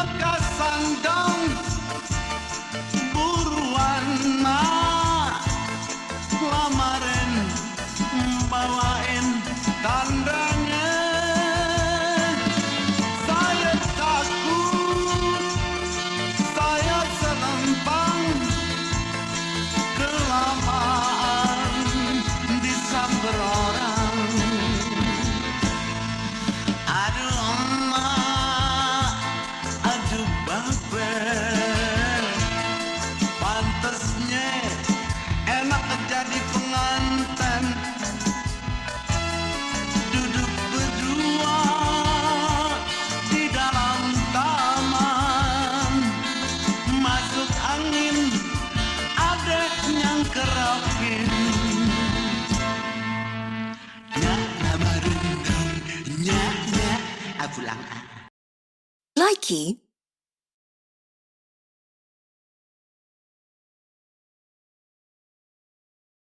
Kasandong buruan mak lamarin bawain tandanya. Saya takut saya selempang kelamaan disamber orang. Aduh emak, aduh babe, pantasnya enak jadi pengantin, duduk berdua di dalam taman, masuk angin adek yang kerokin. Nyak nama rendang, nyak pulang. Likey